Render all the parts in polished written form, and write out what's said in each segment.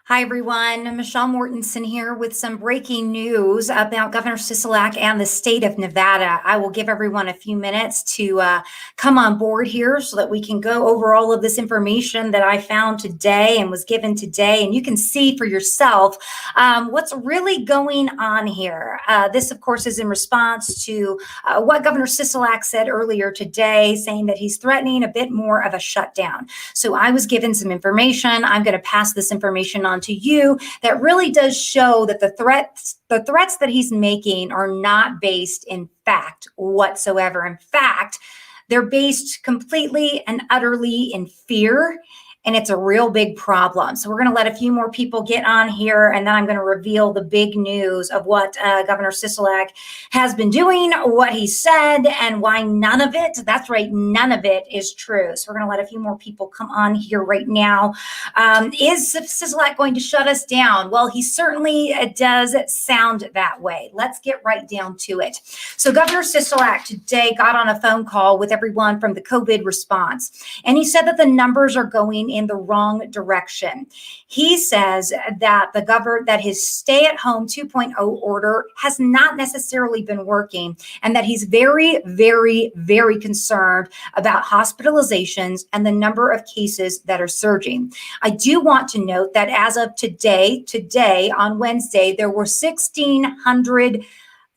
Hi, everyone. Michelle Mortensen here with some breaking news about Governor Sisolak and the state of Nevada. I will give everyone a few minutes to come on board here so that we can go over all of this information that I found today and was given today. And you can see for yourself what's really going on here. This, of course, is in response to what Governor Sisolak said earlier today, saying that he's threatening a bit more of a shutdown. So I was given some information. I'm going to pass this information on to you that really does show that the threats that he's making are not based in fact whatsoever. In fact, they're based completely and utterly in fear. And it's a real big problem. So we're going to let a few more people get on here, and then I'm going to reveal the big news of what Governor Sisolak has been doing, what he said, and why none of it, that's right, none of it is true. So we're going to let a few more people come on here right now. Is Sisolak going to shut us down? Well, he certainly does sound that way. Let's get right down to it. So Governor Sisolak today got on a phone call with everyone from the COVID response, and he said that the numbers are going in the wrong direction. He says that that his stay-at-home 2.0 order has not necessarily been working, and that he's very, very, very concerned about hospitalizations and the number of cases that are surging. I do want to note that as of today on Wednesday, there were 1,600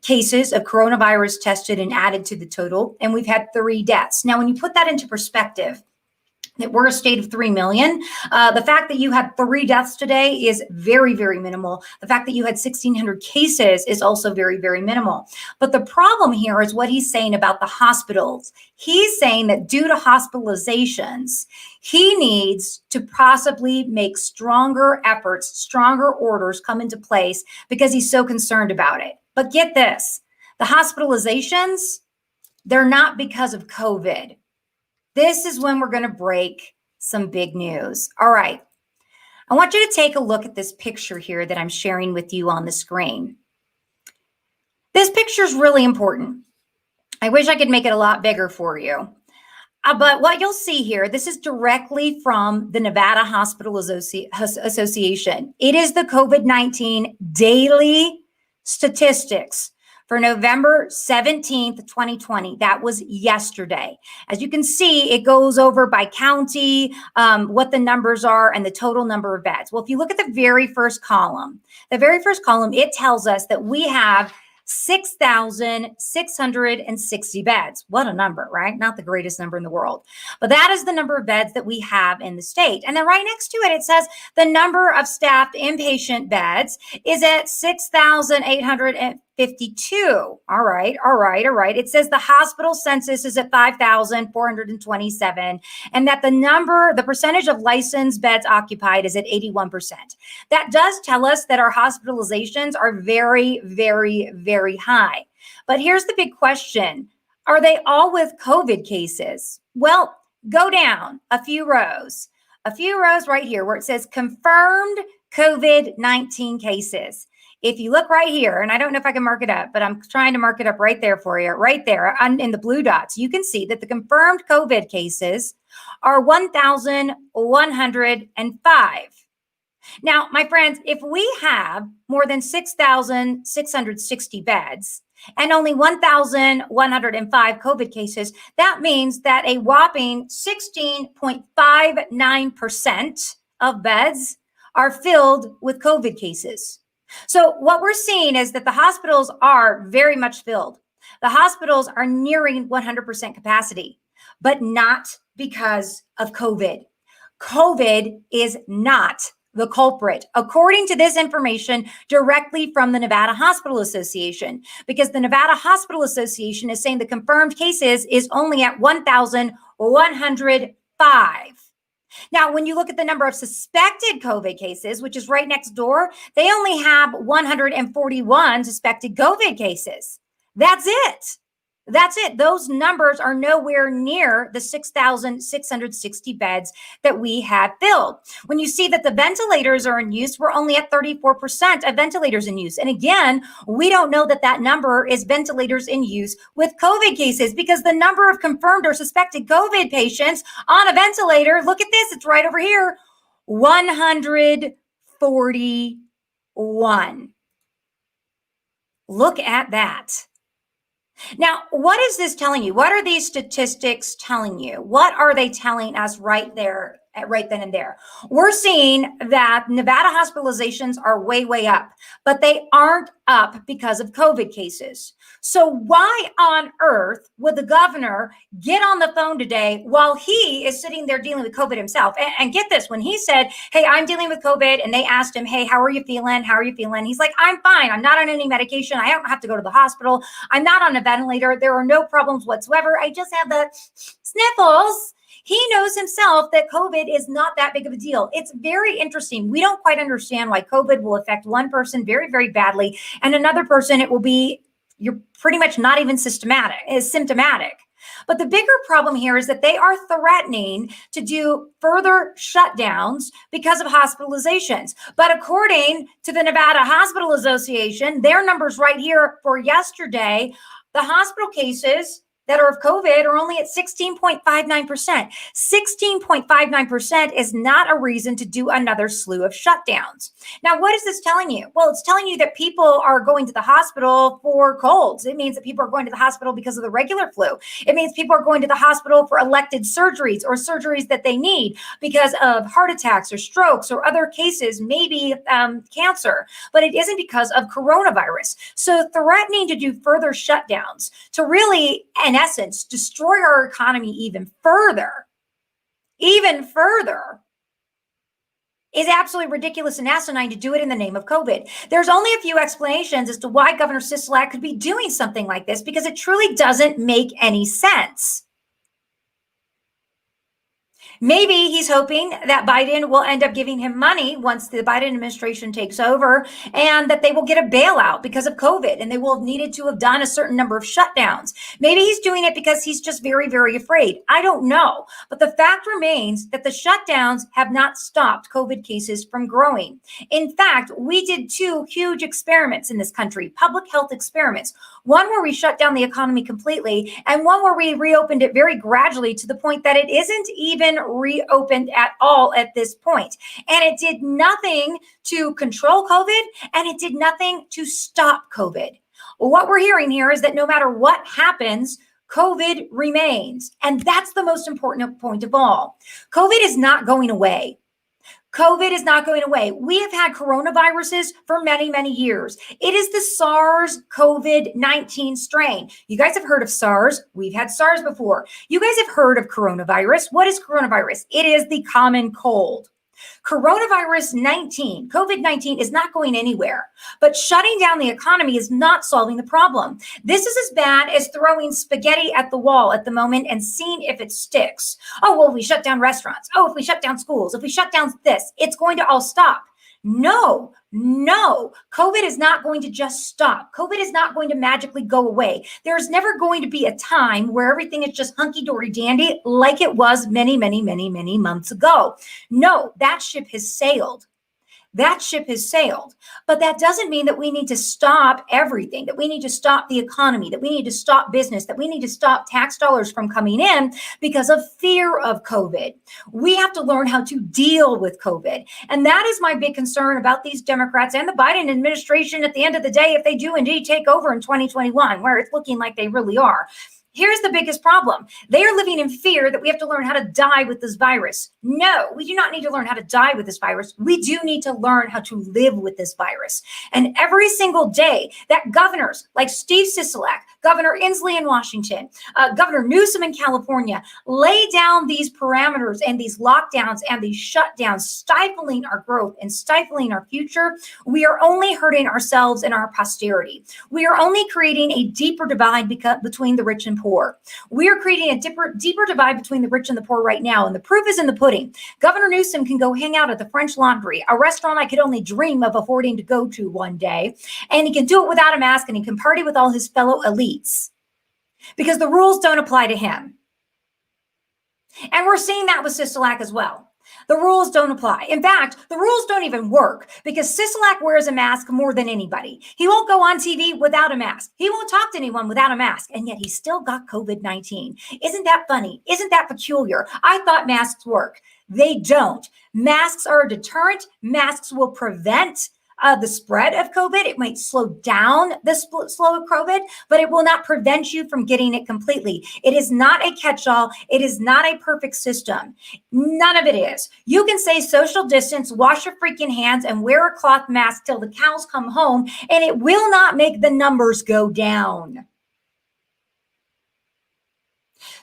cases of coronavirus tested and added to the total, and we've had 3 deaths. Now, when you put that into perspective, that we're a state of 3 million. The fact that you had 3 deaths today is very, very minimal. The fact that you had 1,600 cases is also very, very minimal. But the problem here is what he's saying about the hospitals. He's saying that due to hospitalizations, he needs to possibly make stronger efforts, stronger orders come into place because he's so concerned about it. But get this, the hospitalizations, they're not because of COVID. This is when we're going to break some big news. All right. I want you to take a look at this picture here that I'm sharing with you on the screen. This picture is really important. I wish I could make it a lot bigger for you. But what you'll see here, this is directly from the Nevada Hospital Association. It is the COVID-19 daily statistics for November 17th, 2020. That was yesterday. As you can see, it goes over by county, what the numbers are, and the total number of beds. Well, if you look at the very first column, it tells us that we have 6,660 beds. What a number, right? Not the greatest number in the world. But that is the number of beds that we have in the state. And then right next to it, it says the number of staffed inpatient beds is at 6,852. All right. It says the hospital census is at 5,427, and that the percentage of licensed beds occupied is at 81%. That does tell us that our hospitalizations are very, very, very high. But here's the big question. Are they all with COVID cases? Well, go down a few rows right here where it says confirmed COVID-19 cases. If you look right here, and I don't know if I can mark it up, but I'm trying to mark it up right there for you, right there in the blue dots, you can see that the confirmed COVID cases are 1,105. Now, my friends, if we have more than 6,660 beds and only 1,105 COVID cases, that means that a whopping 16.59% of beds are filled with COVID cases. So what we're seeing is that the hospitals are very much filled. The hospitals are nearing 100% capacity, but not because of COVID. COVID is not the culprit, according to this information directly from the Nevada Hospital Association, because the Nevada Hospital Association is saying the confirmed cases is only at 1,105. Now, when you look at the number of suspected COVID cases, which is right next door, they only have 141 suspected COVID cases. That's it. Those numbers are nowhere near the 6,660 beds that we have filled. When you see that the ventilators are in use, we're only at 34% of ventilators in use. And again, we don't know that number is ventilators in use with COVID cases, because the number of confirmed or suspected COVID patients on a ventilator, look at this, it's right over here, 104. 41. Look at that. Now, what is this telling you? What are these statistics telling you? What are they telling us right there, right then and there? We're seeing that Nevada hospitalizations are way, way up, but they aren't up because of COVID cases. So why on earth would the governor get on the phone today while he is sitting there dealing with COVID himself? And get this, when he said, hey, I'm dealing with COVID, and they asked him, hey, how are you feeling? How are you feeling? He's like, I'm fine. I'm not on any medication. I don't have to go to the hospital. I'm not on a ventilator. There are no problems whatsoever. I just have the sniffles. He knows himself that COVID is not that big of a deal. It's very interesting. We don't quite understand why COVID will affect one person very, very badly, and another person, it will be, you're pretty much not even symptomatic. But the bigger problem here is that they are threatening to do further shutdowns because of hospitalizations. But according to the Nevada Hospital Association, their numbers right here for yesterday, the hospital cases that are of COVID are only at 16.59%. 16.59% is not a reason to do another slew of shutdowns. Now, what is this telling you? Well, it's telling you that people are going to the hospital for colds. It means that people are going to the hospital because of the regular flu. It means people are going to the hospital for elected surgeries or surgeries that they need because of heart attacks or strokes or other cases, maybe cancer, but it isn't because of coronavirus. So threatening to do further shutdowns to really, in essence, destroy our economy even further, is absolutely ridiculous and asinine to do it in the name of COVID. There's only a few explanations as to why Governor Sisolak could be doing something like this, because it truly doesn't make any sense. Maybe he's hoping that Biden will end up giving him money once the Biden administration takes over, and that they will get a bailout because of COVID, and they will have needed to have done a certain number of shutdowns. Maybe he's doing it because he's just very, very afraid. I don't know. But the fact remains that the shutdowns have not stopped COVID cases from growing. In fact, we did two huge experiments in this country, public health experiments. One where we shut down the economy completely, and one where we reopened it very gradually to the point that it isn't even reopened at all at this point. And it did nothing to control COVID, and it did nothing to stop COVID. What we're hearing here is that no matter what happens, COVID remains. And that's the most important point of all. COVID is not going away. COVID is not going away. We have had coronaviruses for many, many years. It is the SARS-CoV-19 strain. You guys have heard of SARS. We've had SARS before. You guys have heard of coronavirus. What is coronavirus? It is the common cold. Coronavirus-19, COVID-19 is not going anywhere, but shutting down the economy is not solving the problem. This is as bad as throwing spaghetti at the wall at the moment and seeing if it sticks. Oh, well, if we shut down restaurants. Oh, if we shut down schools, if we shut down this, it's going to all stop. No, COVID is not going to just stop. COVID is not going to magically go away. There's never going to be a time where everything is just hunky-dory dandy like it was many, many, many, many months ago. No, that ship has sailed. That ship has sailed. But that doesn't mean that we need to stop everything, that we need to stop the economy, that we need to stop business, that we need to stop tax dollars from coming in because of fear of COVID. We have to learn how to deal with COVID. And that is my big concern about these Democrats and the Biden administration at the end of the day, if they do indeed take over in 2021, where it's looking like they really are. Here's the biggest problem. They are living in fear that we have to learn how to die with this virus. No, we do not need to learn how to die with this virus. We do need to learn how to live with this virus. And every single day that governors like Steve Sisolak, Governor Inslee in Washington, Governor Newsom in California, lay down these parameters and these lockdowns and these shutdowns, stifling our growth and stifling our future, we are only hurting ourselves and our posterity. We are only creating a deeper divide between the rich and poor. We are creating a deeper divide between the rich and the poor right now, and the proof is in the pudding. Governor Newsom can go hang out at the French Laundry, a restaurant I could only dream of affording to go to one day, and he can do it without a mask, and he can party with all his fellow elites because the rules don't apply to him. And we're seeing that with Sisolak as well. The rules don't apply. In fact, the rules don't even work because Sisolak wears a mask more than anybody. He won't go on TV without a mask. He won't talk to anyone without a mask. And yet he's still got COVID-19. Isn't that funny? Isn't that peculiar? I thought masks work. They don't. Masks are a deterrent. Masks will prevent the spread of COVID. It might slow down the slow of COVID, but it will not prevent you from getting it completely. It is not a catch-all. It is not a perfect system. None of it is. You can say social distance, wash your freaking hands, and wear a cloth mask till the cows come home, and it will not make the numbers go down.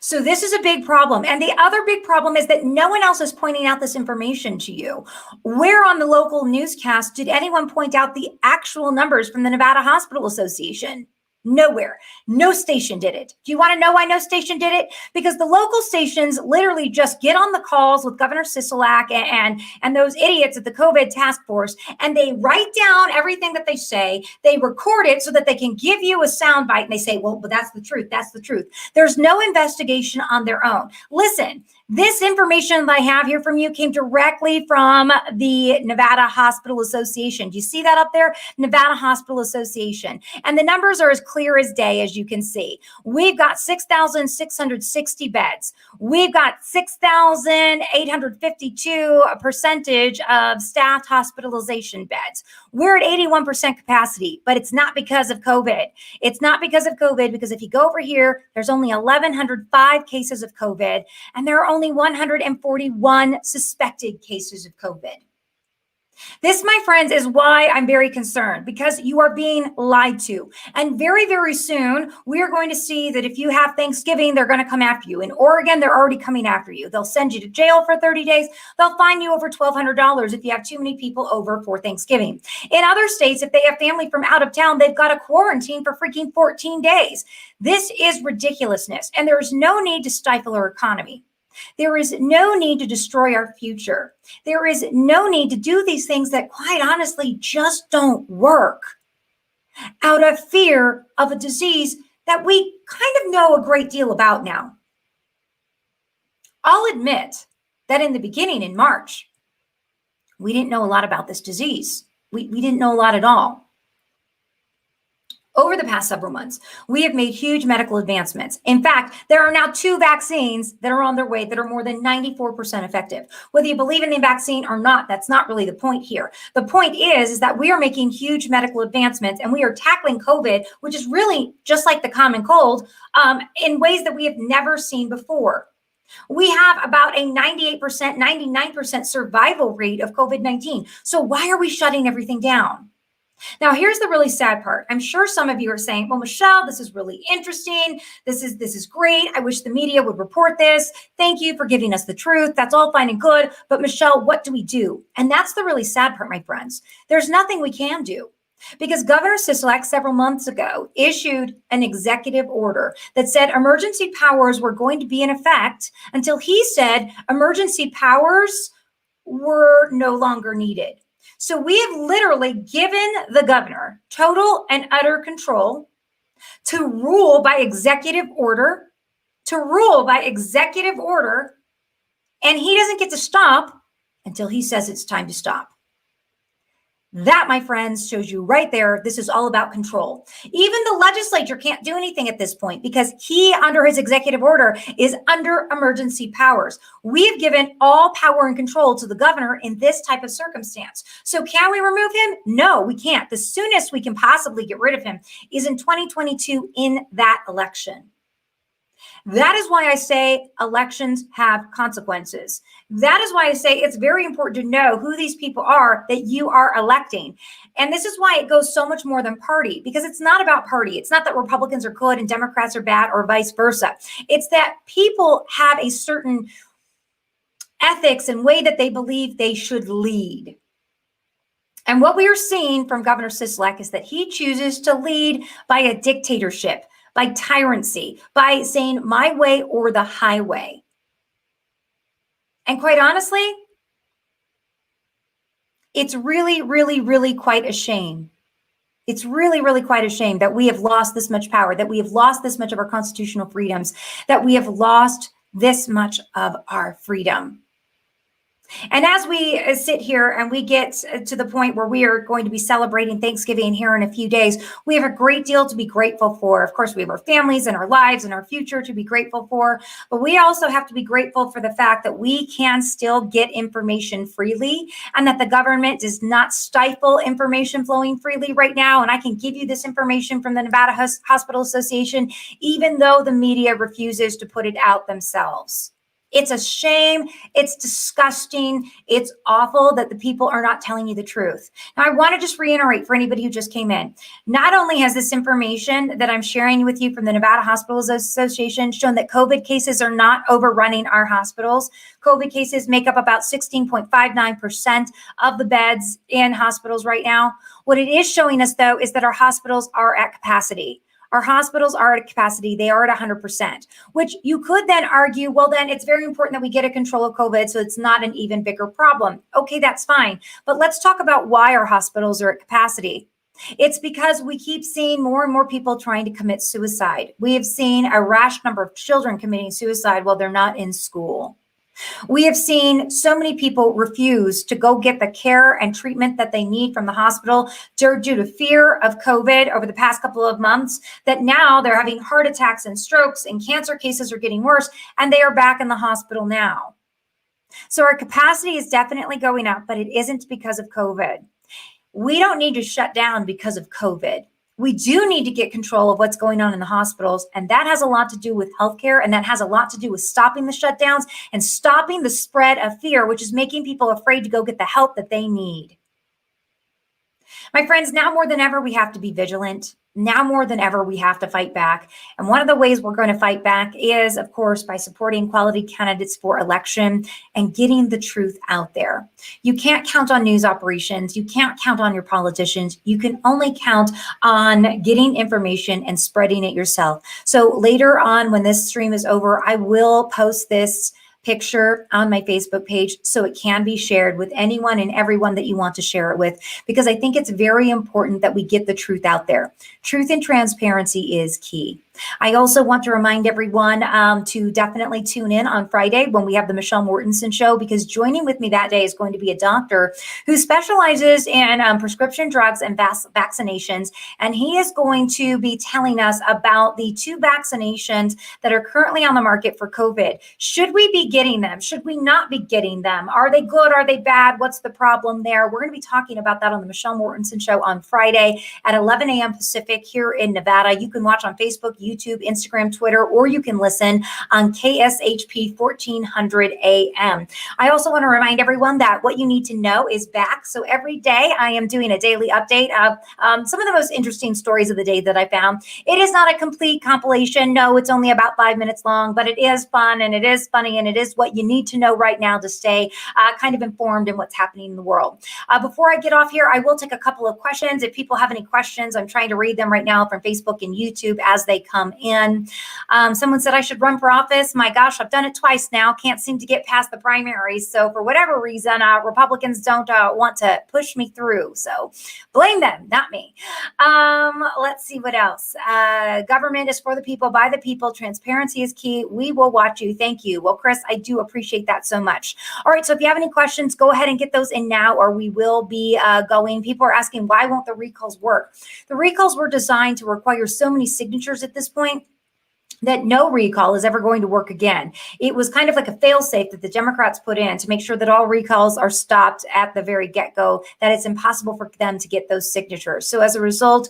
So this is a big problem. And the other big problem is that no one else is pointing out this information to you. Where on the local newscast did anyone point out the actual numbers from the Nevada Hospital Association? Nowhere. No station did it. Do you want to know why no station did it? Because the local stations literally just get on the calls with Governor Sisolak and those idiots at the COVID task force, and they write down everything that they say. They record it so that they can give you a soundbite, and they say, well, but that's the truth. That's the truth. There's no investigation on their own. Listen, this information that I have here from you came directly from the Nevada Hospital Association. Do you see that up there? Nevada Hospital Association. And the numbers are as clear as day, as you can see. We've got 6,660 beds. We've got 6,852 percentage of staffed hospitalization beds. We're at 81% capacity, but it's not because of COVID. It's not because of COVID, because if you go over here, there's only 1,105 cases of COVID, and there are only 141 suspected cases of COVID. This, my friends, is why I'm very concerned, because you are being lied to. And very, very soon, we are going to see that if you have Thanksgiving, they're going to come after you. In Oregon, they're already coming after you. They'll send you to jail for 30 days. They'll fine you over $1,200 if you have too many people over for Thanksgiving. In other states, if they have family from out of town, they've got to quarantine for freaking 14 days. This is ridiculousness, and there is no need to stifle our economy. There is no need to destroy our future. There is no need to do these things that, quite honestly, just don't work out of fear of a disease that we kind of know a great deal about now. I'll admit that in the beginning, in March, we didn't know a lot about this disease. We didn't know a lot at all. Over the past several months, we have made huge medical advancements. In fact, there are now 2 vaccines that are on their way that are more than 94% effective. Whether you believe in the vaccine or not, that's not really the point here. The point is that we are making huge medical advancements, and we are tackling COVID, which is really just like the common cold, in ways that we have never seen before. We have about a 98%, 99% survival rate of COVID-19. So why are we shutting everything down? Now, here's the really sad part. I'm sure some of you are saying, well, Michelle, this is really interesting. This is great. I wish the media would report this. Thank you for giving us the truth. That's all fine and good. But Michelle, what do we do? And that's the really sad part, my friends. There's nothing we can do, because Governor Sisolak several months ago issued an executive order that said emergency powers were going to be in effect until he said emergency powers were no longer needed. So we have literally given the governor total and utter control to rule by executive order, and he doesn't get to stop until he says it's time to stop. That, my friends, shows you right there, this is all about control. Even the legislature can't do anything at this point because he, under his executive order, is under emergency powers. We have given all power and control to the governor in this type of circumstance. So can we remove him? No, we can't. The soonest we can possibly get rid of him is in 2022 in that election. That is why I say elections have consequences. That is why I say it's very important to know who these people are that you are electing. And this is why it goes so much more than party, because it's not about party. It's not that Republicans are good and Democrats are bad or vice versa. It's that people have a certain ethics and way that they believe they should lead. And what we are seeing from Governor Sisolak is that he chooses to lead by a dictatorship, by tyranny, by saying my way or the highway. And quite honestly, it's really, really, really quite a shame. It's really, really quite a shame that we have lost this much power, that we have lost this much of our constitutional freedoms, that we have lost this much of our freedom. And as we sit here and we get to the point where we are going to be celebrating Thanksgiving here in a few days, we have a great deal to be grateful for. Of course, we have our families and our lives and our future to be grateful for, but we also have to be grateful for the fact that we can still get information freely and that the government does not stifle information flowing freely right now. And I can give you this information from the Nevada Hospital Association, even though the media refuses to put it out themselves. It's a shame. It's disgusting. It's awful that the people are not telling you the truth. Now, I want to just reiterate for anybody who just came in. Not only has this information that I'm sharing with you from the Nevada Hospitals Association shown that COVID cases are not overrunning our hospitals. COVID cases make up about 16.59% of the beds in hospitals right now. What it is showing us, though, is that our hospitals are at capacity. Our hospitals are at capacity. They are at 100%, which you could then argue, well, then it's very important that we get a control of COVID so it's not an even bigger problem. Okay, that's fine. But let's talk about why our hospitals are at capacity. It's because we keep seeing more and more people trying to commit suicide. We have seen a rash number of children committing suicide while they're not in school. We have seen so many people refuse to go get the care and treatment that they need from the hospital due to fear of COVID over the past couple of months, that now they're having heart attacks and strokes and cancer cases are getting worse, and they are back in the hospital now. So our capacity is definitely going up, but it isn't because of COVID. We don't need to shut down because of COVID. We do need to get control of what's going on in the hospitals, and that has a lot to do with healthcare, and that has a lot to do with stopping the shutdowns and stopping the spread of fear, which is making people afraid to go get the help that they need. My friends, now more than ever, we have to be vigilant. Now more than ever, we have to fight back. And one of the ways we're going to fight back is, of course, by supporting quality candidates for election and getting the truth out there. You can't count on news operations. You can't count on your politicians. You can only count on getting information and spreading it yourself. So later on, when this stream is over, I will post this picture on my Facebook page so it can be shared with anyone and everyone that you want to share it with, because I think it's very important that we get the truth out there. Truth and transparency is key. I also want to remind everyone to definitely tune in on Friday when we have the Michelle Mortensen Show, because joining with me that day is going to be a doctor who specializes in prescription drugs and vaccinations. And he is going to be telling us about the 2 vaccinations that are currently on the market for COVID. Should we be getting them? Should we not be getting them? Are they good? Are they bad? What's the problem there? We're going to be talking about that on the Michelle Mortensen Show on Friday at 11 a.m. Pacific here in Nevada. You can watch on Facebook, YouTube, Instagram, Twitter, or you can listen on KSHP 1400 AM. I also want to remind everyone that What You Need to Know is back. So every day I am doing a daily update of some of the most interesting stories of the day that I found. It is not a complete compilation. No, it's only about 5 minutes long, but it is fun and it is funny and it is what you need to know right now to stay kind of informed in what's happening in the world. Before I get off here, I will take a couple of questions. If people have any questions, I'm trying to read them right now from Facebook and YouTube as they come in. Someone said I should run for office. My gosh, I've done it twice now. Can't seem to get past the primaries. So for whatever reason, Republicans don't want to push me through. So blame them, not me. Let's see what else. Government is for the people, by the people. Transparency is key. We will watch you. Thank you. Well, Chris, I do appreciate that so much. All right. So if you have any questions, go ahead and get those in now, or we will be going. People are asking, why won't the recalls work? The recalls were designed to require so many signatures at this point that no recall is ever going to work again. It was kind of like a fail-safe that the Democrats put in to make sure that all recalls are stopped at the very get-go, that it's impossible for them to get those signatures. So as a result,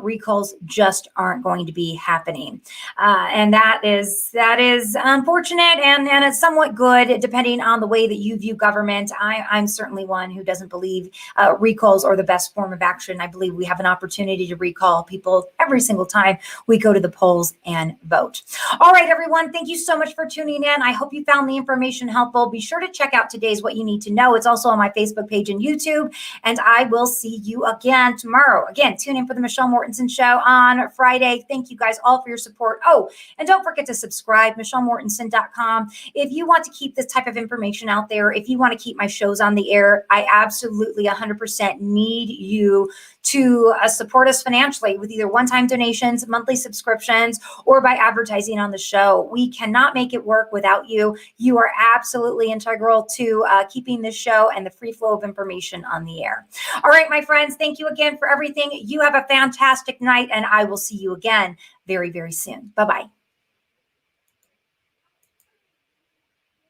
recalls just aren't going to be happening. And that is unfortunate and it's somewhat good depending on the way that you view government. I'm certainly one who doesn't believe recalls are the best form of action. I believe we have an opportunity to recall people every single time we go to the polls and vote. All right, everyone. Thank you so much for tuning in. I hope you found the information helpful. Be sure to check out today's What You Need to Know. It's also on my Facebook page and YouTube. And I will see you again tomorrow. Again, tune in for the Michelle Mortensen Show on Friday. Thank you guys all for your support. Oh, and don't forget to subscribe, MichelleMortensen.com. If you want to keep this type of information out there, if you want to keep my shows on the air, I absolutely 100% need you to support us financially with either one-time donations, monthly subscriptions, or by advertising on the show. We cannot make it work without you. You are absolutely integral to keeping this show and the free flow of information on the air. All right, my friends, thank you again for everything. You have a fantastic night, and I will see you again very, very soon. Bye-bye.